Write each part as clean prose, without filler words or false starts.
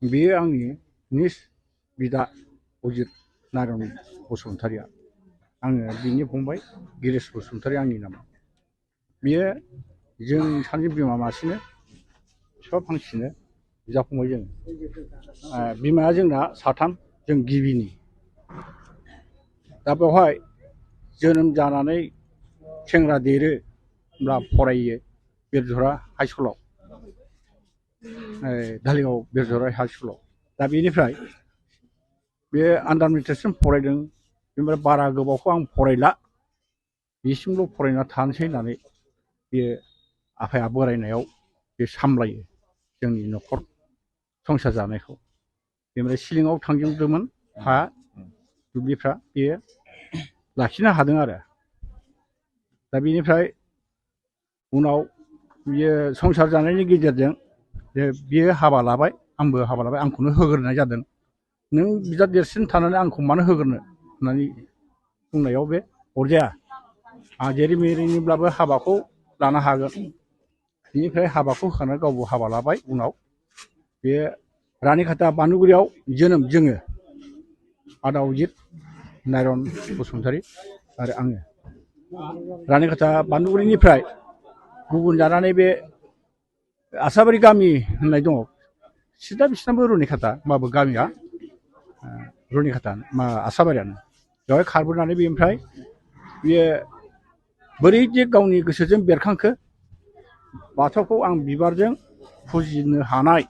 बेयो आंनि निज बिदा अजित नारायण बसुमतारिया आङो बिनि फंबाय गिरिश बसुमतारि आंनि नामा बियो जों सानैजों बिमा मासेनो बिफा फांसेनो बिदा फंबाय जों बिमाया जोंना साथाम जों गिबिनि दा बेवहाय जोनोम जानानै सेंग्रा देरो होमब्ला फरायो बिरझरा हाइ स्कुलाव धालिगाव बिरझरा हाइ स्कुलाव दा बेनिफ्राय बे आन्डार मेट्रिकसिम फरायदों बेनिफ्राय बारा गोबावखौ आं फरायला बिसिमल' फरायना थानोसै होननानै बे आफाया बोरायनायाव बे सामलायो जोंनि न'खर संसार जानायखौ बेनिफ्राय सिलिंआव थांजोबदोंमोन हा दुब्लिफ्रा बेयो लाखिनो हादों आरो दा बेनिफ्राय उनाव बियो संसार जानायनि गेजेरजों बियो हाबा लाबाय आंबो हाबा लाबाय आंखौनो होग्रोनाय जादों नों बिदा देरसिन थानानै आंखौ मानो होग्रोनो होननानै बुंनायाव बे अरजाया आं जेरै मेरैनिब्लाबो हाबाखौ लानो हागोन बिनिफ्राय हाबाखौ होखानानै गावबो हाबा लाबाय उनाव बे रानिखाता बानुगुरियाव जोनोम जोङो आदा अजित नारायण बसुमतारि आरो आङो रानिखाता बानुगुरिनिफ्राय गुबुन जानानै बे आसाबारि गामि होननाय दङ सिदा बिसिनाबो रुनिखाता होमबाबो गामिया रुनिखाता आसाबारियानो बेवहाय खारबोनानै बेनिफ्राय बियो बोरै जे गावनि गोसोजों बेरखांखो बाथौखौ आं बिबारजों फुजिनो हानाय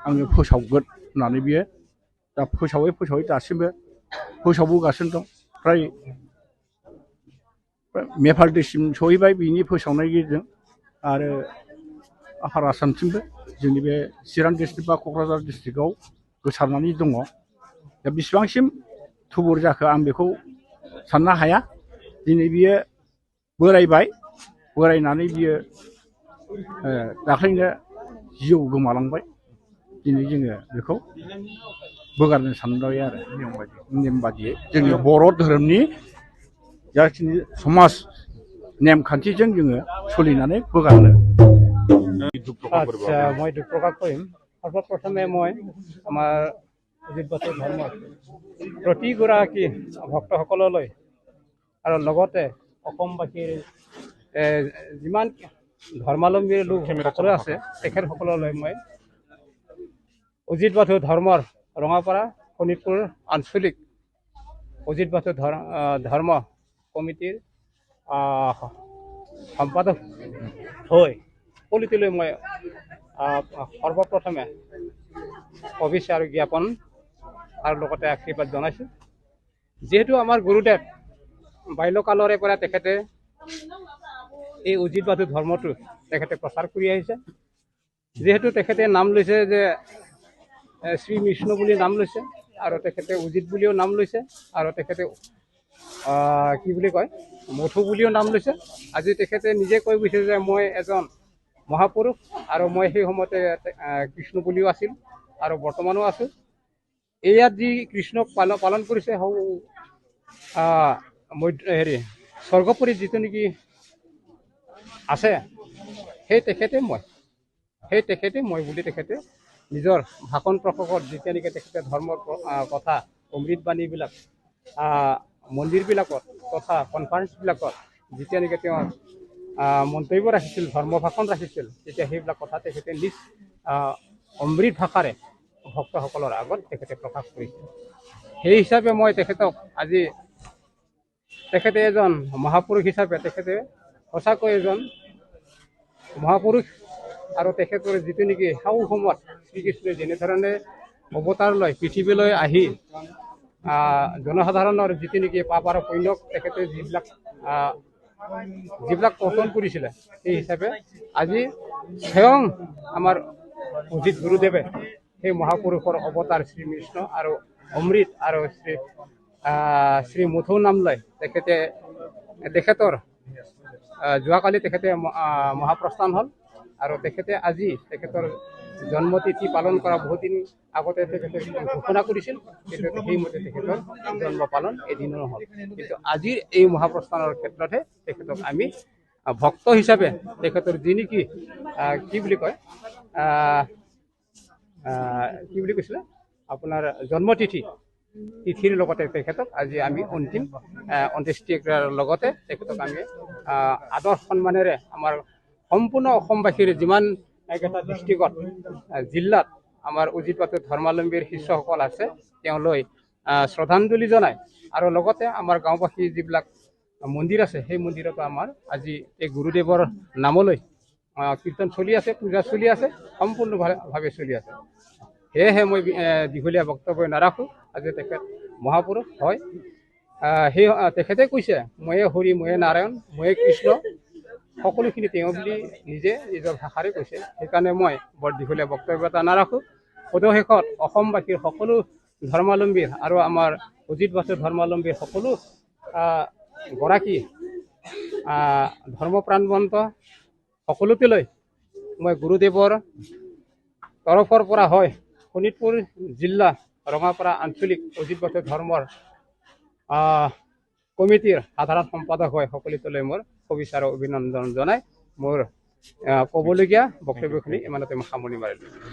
आङो फोसावगोन होननानै बियो दा फोसावै दासिमबो फोसावबोगासिनो दं फ्राय नेपाल दैसिम सहैबाय बिनि फोसावनायनि गेजेरजों आरो आफार आसामसिमबो जोंनि बे चिरां डिस्ट्रिक्ट बा क'क्राझार डिस्ट्रिक्टआव गोसारनानै दङ दा बेसेबांसिम थुबुर जाखो आं बेखौ साननो हाया दिनै बियो बोरायबाय बोरायनानै बियो दाख्लैनो जिउ गोमालांबाय दिनै जोङो बेखौ बोगारनो सानबाय आरो नेम बादियै जोंनि बर' धोरोमनि जाखिनि समाज नेमखान्थिजों जोङो सोलिनानै बोगारनो আচ্ছা মই দুখ প্ৰকাশ কৰিম সৰ্বপ্ৰথমে মই আমাৰ অজিত বাসু ধৰ্মৰ প্ৰতিগৰাকী ভক্তসকললৈ আৰু লগতে অসমবাসীৰ যিমান ধৰ্মাৱলম্বীৰ লোক সকলো আছে তেখেতসকললৈ মই অজিত বাসু ধৰ্মৰ ৰঙাপাৰা শোণিতপুৰ আঞ্চলিক অজিত বাসু ধৰ্ম কমিটিৰ সম্পাদক হৈ কলিতিলৈ মই সৰ্বপ্ৰথমে অভিষ্ট আৰু জ্ঞাপন আৰু লগতে আশীৰ্বাদ জনাইছোঁ যিহেতু আমাৰ গুৰুদেৱ বাল্যকালৰে পৰা তেখেতে এই অজিত বাসু ধৰ্মটো তেখেতে প্ৰচাৰ কৰি আহিছে যিহেতু তেখেতে নাম লৈছে যে শ্ৰী বিষ্ণু বুলি নাম লৈছে আৰু তেখেতে অজিত বুলিও নাম লৈছে আৰু তেখেতে কি বুলি কয় মধু বুলিও নাম লৈছে আজি তেখেতে নিজে কৈ গৈছে যে মই এজন মহাপুৰুষ আৰু মই সেই সময়তে কৃষ্ণ বুলিও আছিল আৰু বৰ্তমানো আছোঁ ইয়াত যি কৃষ্ণক পালন কৰিছে হেৰি স্বৰ্গপুৰীত যিটো নেকি আছে সেই তেখেতে মই বুলি তেখেতে নিজৰ ভাষণ প্ৰসংগত যেতিয়া নেকি তেখেতে ধৰ্মৰ কথা অমৃতবাণীবিলাক মন্দিৰবিলাকত তথা কনফাৰেন্সবিলাকত যেতিয়া নেকি তেওঁ মন্তব্য ৰাখিছিল ধৰ্ম ভাষণ ৰাখিছিল তেতিয়া সেইবিলাক কথা তেখেতে নিজ অমৃত ভাষাৰে ভক্তসকলৰ আগত তেখেতে প্ৰকাশ কৰিছিল সেই হিচাপে মই তেখেতক আজি তেখেতে এজন মহাপুৰুষ হিচাপে তেখেতে সঁচাকৈ এজন মহাপুৰুষ আৰু তেখেতৰ যিটো নেকি সাউ সময়ত শ্ৰীকৃষ্ণই যেনেধৰণে অৱতাৰ লৈ পৃথিৱীলৈ আহি জনসাধাৰণৰ যিটো নেকি পাপ আৰু পুণ্যক তেখেতে যিবিলাক কৰ্তন কৰিছিলে সেই হিচাপে আজি স্বয়ং আমাৰ অজিত গুৰুদেৱে সেই মহাপুৰুষৰ অৱতাৰ শ্ৰী কৃষ্ণ আৰু অমৃত আৰু শ্ৰী মধু নাম লৈ তেখেতৰ যোৱাকালি তেখেতে মহাপ্ৰস্থান হ'ল আৰু তেখেতে আজি তেখেতৰ জন্মতিথি পালন কৰা বহুদিন আগতে তেখেতে ঘোষণা কৰিছিল কিন্তু সেইমতে তেখেতৰ জন্ম পালন এদিনো হ'ল কিন্তু আজিৰ এই মহাপ্ৰস্থানৰ ক্ষেত্ৰতহে তেখেতক আমি ভক্ত হিচাপে তেখেতৰ যি নেকি কি বুলি কয় কি বুলি কৈছিলে আপোনাৰ তিথিৰ লগতে তেখেতক আজি আমি অন্ত্যেষ্টি কৰাৰ লগতে তেখেতক আমি আদৰ সন্মানেৰে আমাৰ সম্পূৰ্ণ অসমবাসীৰ যিমান একেটা ডিষ্ট্ৰিক্টত জিলাত আমাৰ উজিত বাটুৰ ধৰ্মাৱলম্বীৰ শিষ্যসকল আছে তেওঁলৈ শ্ৰদ্ধাঞ্জলি জনাই আৰু লগতে আমাৰ গাঁওবাসী যিবিলাক মন্দিৰ আছে সেই মন্দিৰতো আমাৰ আজি এই গুৰুদেৱৰ নামলৈ কীৰ্তন চলি আছে, পূজা চলি আছে, সম্পূৰ্ণভাৱে চলি আছে। সেয়েহে মই দীঘলীয়া বক্তব্য নাৰাখোঁ। আজি তেখেত মহাপুৰুষ হয়, সেই তেখেতে কৈছে ময়ে হৰি, ময়ে নাৰায়ণ, ময়ে কৃষ্ণ, সকলোখিনি তেওঁ বুলি নিজে নিজৰ ভাষাৰে কৈছে। সেইকাৰণে মই বৰ দীঘলীয়া বক্তব্য এটা নাৰাখোঁ। পদশেষত অসমবাসীৰ সকলো ধৰ্মাৱলম্বীৰ আৰু আমাৰ উজিত বাটুৰ ধৰ্মাৱলম্বীৰ সকলো গৰাকী ধৰ্মপ্ৰাণবন্ত সকলোকে লৈ মই গুৰুদেৱৰ তৰফৰ পৰা হয় শোণিতপুৰ জিলা ৰঙাপাৰা আঞ্চলিক উজিত বাটুৰ ধৰ্মৰ কমিটিৰ সাধাৰণ সম্পাদক হয় সকলোলৈ মোৰ শুভেচ্ছা আৰু অভিনন্দন জনাই মোৰ ক'বলগীয়া বক্তব্যখিনি ইমানতে মই সামৰণি মাৰিলোঁ।